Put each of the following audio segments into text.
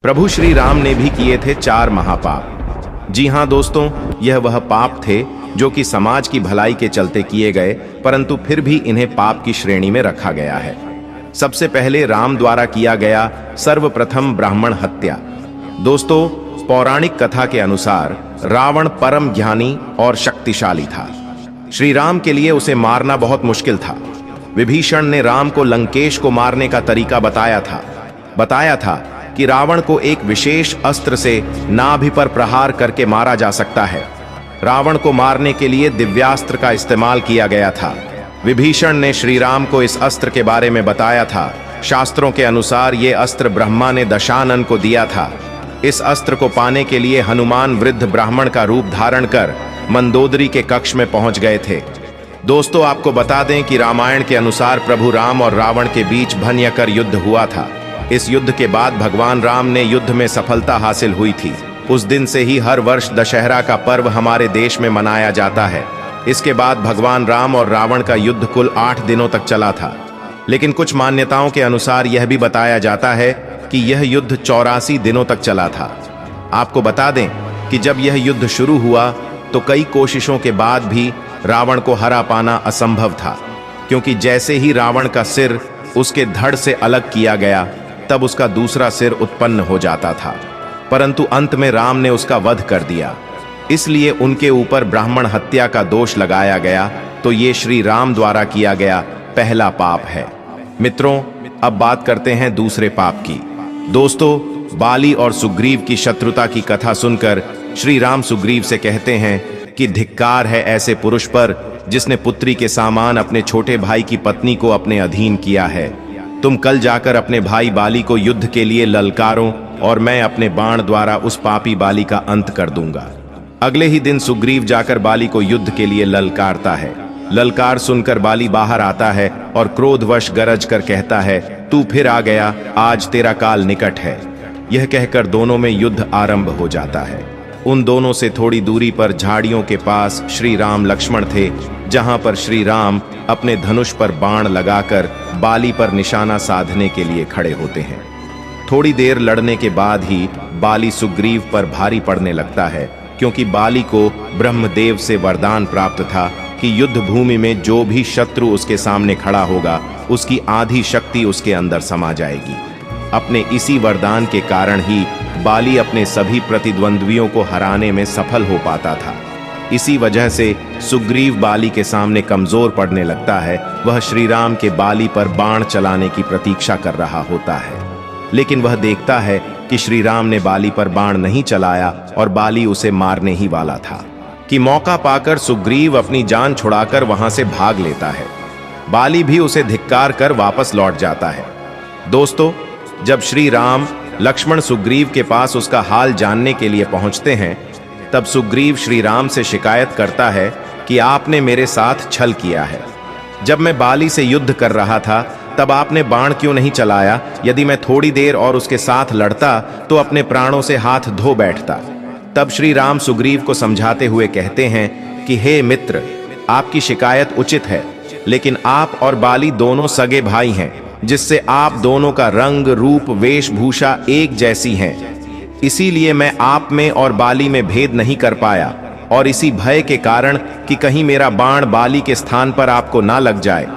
प्रभु श्री राम ने भी किए थे 4 महापाप। जी हाँ दोस्तों, यह वह पाप थे जो कि समाज की भलाई के चलते किए गए, परंतु फिर भी इन्हें पाप की श्रेणी में रखा गया है। सबसे पहले राम द्वारा किया गया सर्वप्रथम ब्राह्मण हत्या। दोस्तों, पौराणिक कथा के अनुसार रावण परम ज्ञानी और शक्तिशाली था। श्री राम के लिए उसे मारना बहुत मुश्किल था। विभीषण ने राम को लंकेश को मारने का तरीका बताया था कि रावण को एक विशेष अस्त्र से नाभि पर प्रहार करके मारा जा सकता है। रावण को मारने के लिए दिव्यास्त्र का इस्तेमाल किया गया था। विभीषण ने श्री राम को इस अस्त्र के बारे में बताया था। शास्त्रों के अनुसार ये अस्त्र ब्रह्मा ने दशानन को दिया था। इस अस्त्र को पाने के लिए हनुमान वृद्ध ब्राह्मण का रूप धारण कर मंदोदरी के कक्ष में पहुंच गए थे। दोस्तों, आपको बता दें कि रामायण के अनुसार प्रभु राम और रावण के बीच भयंकर युद्ध हुआ था। इस युद्ध के बाद भगवान राम ने युद्ध में सफलता हासिल हुई थी। उस दिन से ही हर वर्ष दशहरा का पर्व हमारे देश में मनाया जाता है। इसके बाद भगवान राम और रावण का युद्ध कुल 8 दिनों तक चला था। लेकिन कुछ मान्यताओं के अनुसार यह भी बताया जाता है कि यह युद्ध 84 दिनों तक चला था। आपको बता दें कि जब यह युद्ध शुरू हुआ तो कई कोशिशों के बाद भी रावण को हरा पाना असंभव था, क्योंकि जैसे ही रावण का सिर उसके धड़ से अलग किया गया तब उसका दूसरा सिर उत्पन्न हो जाता था। परंतु अंत में राम ने उसका वध कर दिया, इसलिए उनके ऊपर ब्राह्मण हत्या का दोष लगाया गया। तो ये श्री राम द्वारा किया गया पहला पाप है। मित्रों, अब बात करते हैं दूसरे पाप की। दोस्तों, बाली और सुग्रीव की शत्रुता की कथा सुनकर श्री राम सुग्रीव से कहते हैं कि धिक्कार है ऐसे पुरुष पर जिसने पुत्री के समान अपने छोटे भाई की पत्नी को अपने अधीन किया है। तुम कल जाकर अपने भाई बाली को युद्ध के लिए ललकारो और मैं अपने बाण द्वारा उस पापी बाली का अंत कर दूंगा। अगले ही दिन सुग्रीव जाकर बाली को युद्ध के लिए ललकारता है। ललकार सुनकर बाली बाहर आता है और क्रोधवश गरज कर कहता है, तू फिर आ गया, आज तेरा काल निकट है। यह कहकर दोनों में युद्ध आरंभ हो जाता है। उन दोनों से थोड़ी दूरी पर झाड़ियों के पास श्री राम लक्ष्मण थे, जहां पर श्री राम अपने धनुष पर बाण लगाकर बाली पर निशाना साधने के लिए खड़े होते हैं। थोड़ी देर लड़ने के बाद ही बाली सुग्रीव पर भारी पड़ने लगता है, क्योंकि बाली को ब्रह्मदेव से वरदान प्राप्त था कि युद्ध भूमि में जो भी शत्रु उसके सामने खड़ा होगा उसकी आधी शक्ति उसके अंदर समा जाएगी। अपने इसी वरदान के कारण ही बाली अपने सभी प्रतिद्वंद्वियों को हराने में सफल हो पाता था। इसी वजह से सुग्रीव बाली के सामने कमजोर पड़ने लगता है। वह श्री राम के बाली पर बाण चलाने की प्रतीक्षा कर रहा होता है, लेकिन वह देखता है कि श्री राम ने बाली पर बाण नहीं चलाया और बाली उसे मारने ही वाला था कि मौका पाकर सुग्रीव अपनी जान छुड़ाकर वहां से भाग लेता है। बाली भी उसे धिक्कार कर वापस लौट जाता है। दोस्तों, जब श्री राम लक्ष्मण सुग्रीव के पास उसका हाल जानने के लिए पहुंचते हैं, तब सुग्रीव श्री राम से शिकायत करता है कि आपने मेरे साथ छल किया है। जब मैं बाली से युद्ध कर रहा था तब आपने बाण क्यों नहीं चलाया? यदि मैं थोड़ी देर और उसके साथ लड़ता तो अपने प्राणों से हाथ धो बैठता। तब श्री राम सुग्रीव को समझाते हुए कहते हैं कि हे मित्र, आपकी शिकायत उचित है, लेकिन आप और बाली दोनों सगे भाई हैं, जिससे आप दोनों का रंग रूप वेशभूषा एक जैसी हैं। इसीलिए मैं आप में और बाली में भेद नहीं कर पाया, और इसी भय के कारण कि कहीं मेरा बाण बाली के स्थान पर आपको ना लग जाए,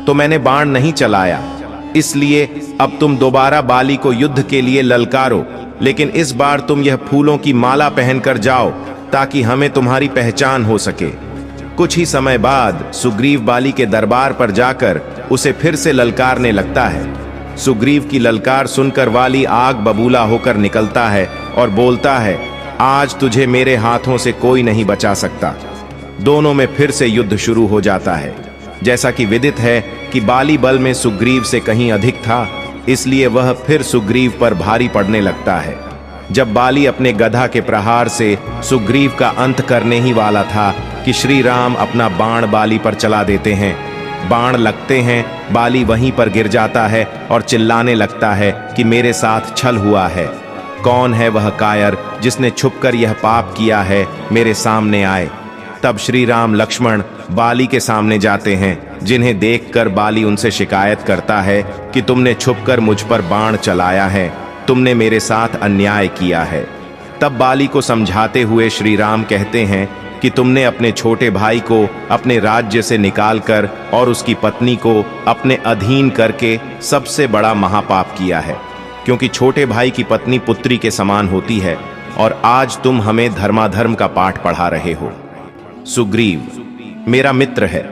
तो मैंने बाण नहीं चलाया। इसलिए अब तुम दोबारा बाली को युद्ध के लिए ललकारो, लेकिन इस बार तुम यह फूलों की माला पहनकर जाओ ताकि हमें तुम्हारी पहचान हो सके। कुछ ही समय बाद सुग्रीव बाली के दरबार पर जाकर उसे फिर से ललकारने लगता है। सुग्रीव की ललकार सुनकर वाली आग बबूला होकर निकलता है और बोलता है, आज तुझे मेरे हाथों से कोई नहीं बचा सकता। दोनों में फिर से युद्ध शुरू हो जाता है। जैसा कि विदित है कि बाली बल में सुग्रीव से कहीं अधिक था, इसलिए वह फिर सुग्रीव पर भारी पड़ने लगता है। जब बाली अपने गधा के प्रहार से सुग्रीव का अंत करने ही वाला था कि श्री राम अपना बाण बाली पर चला देते हैं। बाण लगते हैं, बाली वहीं पर गिर जाता है और चिल्लाने लगता है कि मेरे साथ छल हुआ है। कौन है वह कायर जिसने छुपकर यह पाप किया है? मेरे सामने आए। तब श्री राम लक्ष्मण बाली के सामने जाते हैं, जिन्हें देखकर बाली उनसे शिकायत करता है कि तुमने छुपकर मुझ पर बाण चलाया है। तुमने मेरे साथ अन्याय किया है। तब बाली को समझाते हुए श्री राम कहते हैं कि तुमने अपने छोटे भाई को अपने राज्य से निकालकर और उसकी पत्नी को अपने अधीन करके सबसे बड़ा महापाप किया है, क्योंकि छोटे भाई की पत्नी पुत्री के समान होती है, और आज तुम हमें धर्माधर्म का पाठ पढ़ा रहे हो। सुग्रीव मेरा मित्र है,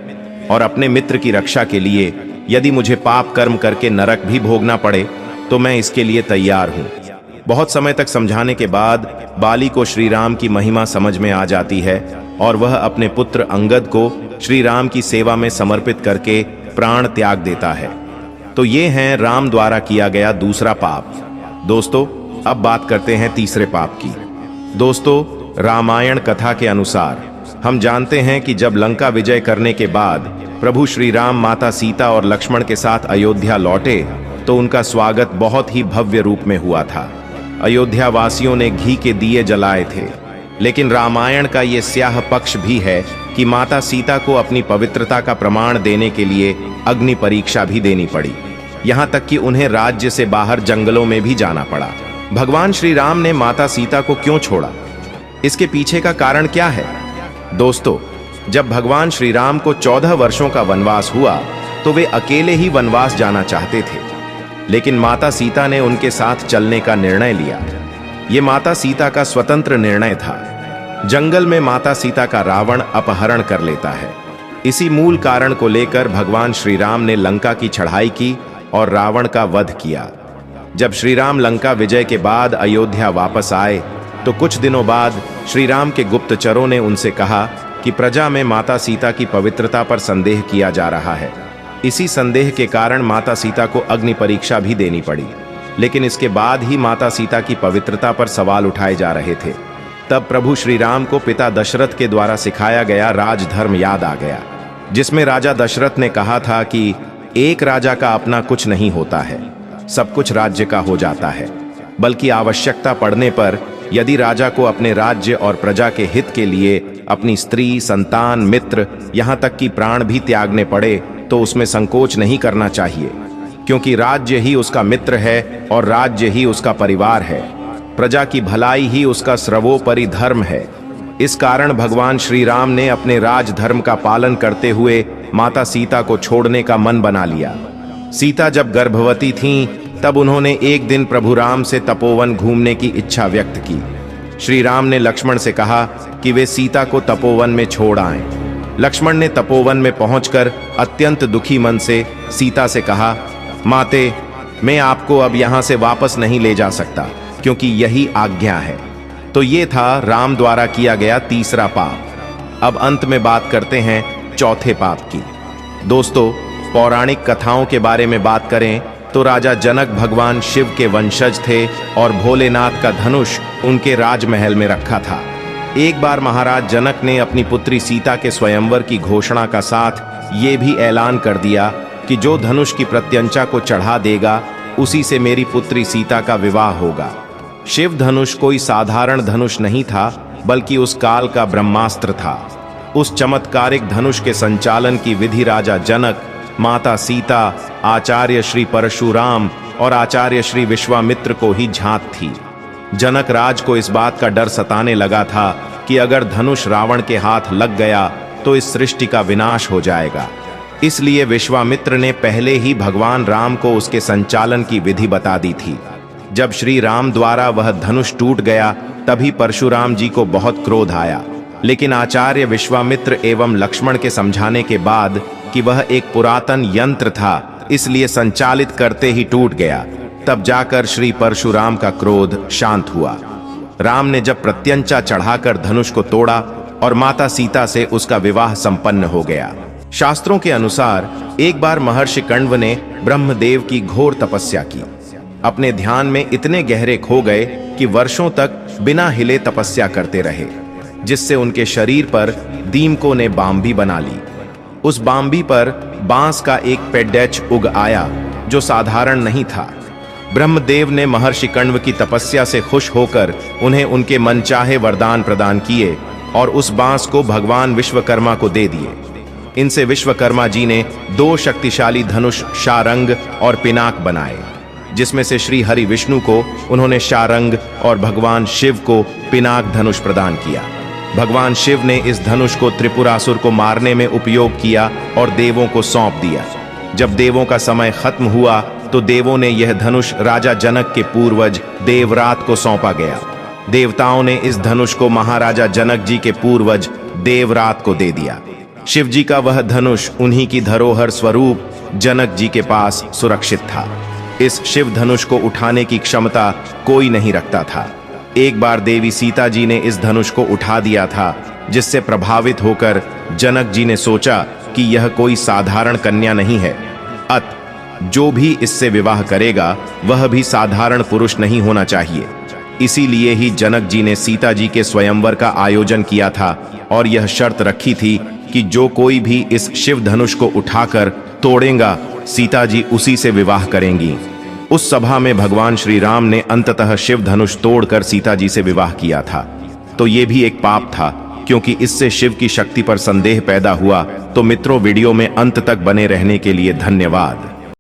और अपने मित्र की रक्षा के लिए यदि मुझे पाप कर्म करके नरक भी भोगना पड़े तो मैं इसके लिए तैयार हूं। बहुत समय तक समझाने के बाद बाली को श्री राम की महिमा समझ में आ जाती है, और वह अपने पुत्र अंगद को श्री राम की सेवा में समर्पित करके प्राण त्याग देता है। तो ये है राम द्वारा किया गया दूसरा पाप। दोस्तों, अब बात करते हैं तीसरे पाप की। दोस्तों, रामायण कथा के अनुसार हम जानते हैं कि जब लंका विजय करने के बाद प्रभु श्री राम माता सीता और लक्ष्मण के साथ अयोध्या लौटे तो उनका स्वागत बहुत ही भव्य रूप में हुआ था। अयोध्या वासियों ने घी के दिए जलाए थे। लेकिन रामायण का ये स्याह पक्ष भी है कि माता सीता को अपनी पवित्रता का प्रमाण देने के लिए अग्नि परीक्षा भी देनी पड़ी, यहाँ तक कि उन्हें राज्य से बाहर जंगलों में भी जाना पड़ा। भगवान श्री राम ने माता सीता को क्यों छोड़ा? इसके पीछे का कारण क्या है? दोस्तों, जब भगवान श्री राम को 14 वर्षों का वनवास हुआ तो वे अकेले ही वनवास जाना चाहते थे, लेकिन माता सीता ने उनके साथ चलने का निर्णय लिया। ये माता सीता का स्वतंत्र निर्णय था। जंगल में माता सीता का रावण अपहरण कर लेता है। इसी मूल कारण को लेकर भगवान श्री राम ने लंका की चढ़ाई की और रावण का वध किया। जब श्री राम लंका विजय के बाद अयोध्या वापस आए तो कुछ दिनों बाद श्री राम के गुप्तचरों ने उनसे कहा कि प्रजा में माता सीता की पवित्रता पर संदेह किया जा रहा है। इसी संदेह के कारण माता सीता को अग्नि परीक्षा भी देनी पड़ी, लेकिन इसके बाद ही माता सीता की पवित्रता पर सवाल उठाए जा रहे थे। तब प्रभु श्री राम को पिता दशरथ के द्वारा सिखाया गया राजधर्म याद आ गया, जिसमें राजा दशरथ ने कहा था कि एक राजा का अपना कुछ नहीं होता है, सब कुछ राज्य का हो जाता है, बल्कि आवश्यकता पड़ने पर यदि राजा को अपने राज्य और प्रजा के हित के लिए अपनी स्त्री, संतान, मित्र, यहाँ तक कि प्राण भी त्यागने पड़े तो उसमें संकोच नहीं करना चाहिए, क्योंकि राज्य ही उसका मित्र है और राज्य ही उसका परिवार है। प्रजा की भलाई ही उसका सर्वोपरि धर्म है। इस कारण भगवान श्री राम ने अपने राजधर्म का पालन करते हुए माता सीता को छोड़ने का मन बना लिया। सीता जब गर्भवती थीं, तब उन्होंने एक दिन प्रभु राम से तपोवन घूमने की इच्छा व्यक्त की। श्री राम ने लक्ष्मण से कहा कि वे सीता को तपोवन में छोड़ आएं। लक्ष्मण ने तपोवन में पहुंचकर अत्यंत दुखी मन से सीता से कहा, माते, मैं आपको अब यहाँ से वापस नहीं ले जा सकता, क्योंकि यही आज्ञा है। तो ये था राम द्वारा किया गया तीसरा पाप। अब अंत में बात करते हैं चौथे पाप की। दोस्तों, पौराणिक कथाओं के बारे में बात करें तो राजा जनक भगवान शिव के वंशज थे और भोलेनाथ का धनुष उनके राजमहल में रखा था। एक बार महाराज जनक ने अपनी पुत्री सीता के स्वयंवर की घोषणा का साथ ये भी ऐलान कर दिया कि जो धनुष की प्रत्यंचा को चढ़ा देगा उसी से मेरी पुत्री सीता का विवाह होगा। शिव धनुष कोई साधारण धनुष नहीं था, बल्कि उस काल का ब्रह्मास्त्र था। उस चमत्कारिक धनुष के संचालन की विधि राजा जनक, माता सीता, आचार्य श्री परशुराम और आचार्य श्री विश्वामित्र को ही झांक थी। जनक राज को इस बात का डर सताने लगा था कि अगर धनुष रावण के हाथ लग गया तो इस सृष्टि का विनाश हो जाएगा। इसलिए विश्वामित्र ने पहले ही भगवान राम को उसके संचालन की विधि बता दी थी। जब श्री राम द्वारा वह धनुष टूट गया तभी परशुराम जी को बहुत क्रोध आया, लेकिन आचार्य विश्वामित्र एवं लक्ष्मण के समझाने के बाद कि वह एक पुरातन यंत्र था, इसलिए संचालित करते ही टूट गया। तब जाकर श्री परशुराम का क्रोध शांत हुआ। राम ने जब प्रत्यंचा चढ़ाकर धनुष को तोड़ा और माता सीता से उसका विवाह संपन्न हो गया। शास्त्रों के अनुसार एक बार महर्षि कण्व ने ब्रह्मदेव की घोर तपस्या की। अपने ध्यान में इतने गहरे खो गए कि वर्षों तक बिना हिले तपस्या करते रहे, जिससे उनके शरीर पर दीमकों ने बांबी बना ली। उस बांबी पर बांस का एक पेड्डेच उग आया जो साधारण नहीं था। ब्रह्मदेव ने महर्षि कण्व की तपस्या से खुश होकर उन्हें उनके मनचाहे वरदान प्रदान किए और उस बांस को भगवान विश्वकर्मा को दे दिए। इनसे विश्वकर्मा जी ने 2 शक्तिशाली धनुष शारंग और पिनाक बनाए। जिसमें से श्री हरि विष्णु को उन्होंने शारंग और भगवान शिव को पिनाक धनुष प्रदान किया। भगवान शिव ने इस धनुष को त्रिपुरासुर को मारने में उपयोग किया और देवों को सौंप दिया। जब देवों का समय खत्म हुआ तो देवों ने यह धनुष राजा जनक के पूर्वज देवरात को सौंपा गया। देवताओं ने इस धनुष को महाराजा जनक जी के पूर्वज देवरात को दे दिया। शिव जी का वह धनुष उन्हीं की धरोहर स्वरूप जनक जी के पास सुरक्षित था। इस शिव धनुष को उठाने की क्षमता कोई नहीं रखता था। एक बार देवी सीता जी ने इस धनुष को उठा दिया था, जिससे प्रभावित होकर जनक जी ने सोचा कि यह कोई साधारण कन्या नहीं है, जो भी इससे विवाह करेगा वह भी साधारण पुरुष नहीं होना चाहिए। इसीलिए ही जनक जी ने सीता जी के स्वयंवर का आयोजन किया था और यह शर्त रखी थी कि जो कोई भी इस शिव धनुष को उठाकर तोड़ेगा, सीता जी उसी से विवाह करेंगी। उस सभा में भगवान श्री राम ने अंततः शिव धनुष तोड़कर सीता जी से विवाह किया था। तो ये भी एक पाप था, क्योंकि इससे शिव की शक्ति पर संदेह पैदा हुआ। तो मित्रों, वीडियो में अंत तक बने रहने के लिए धन्यवाद।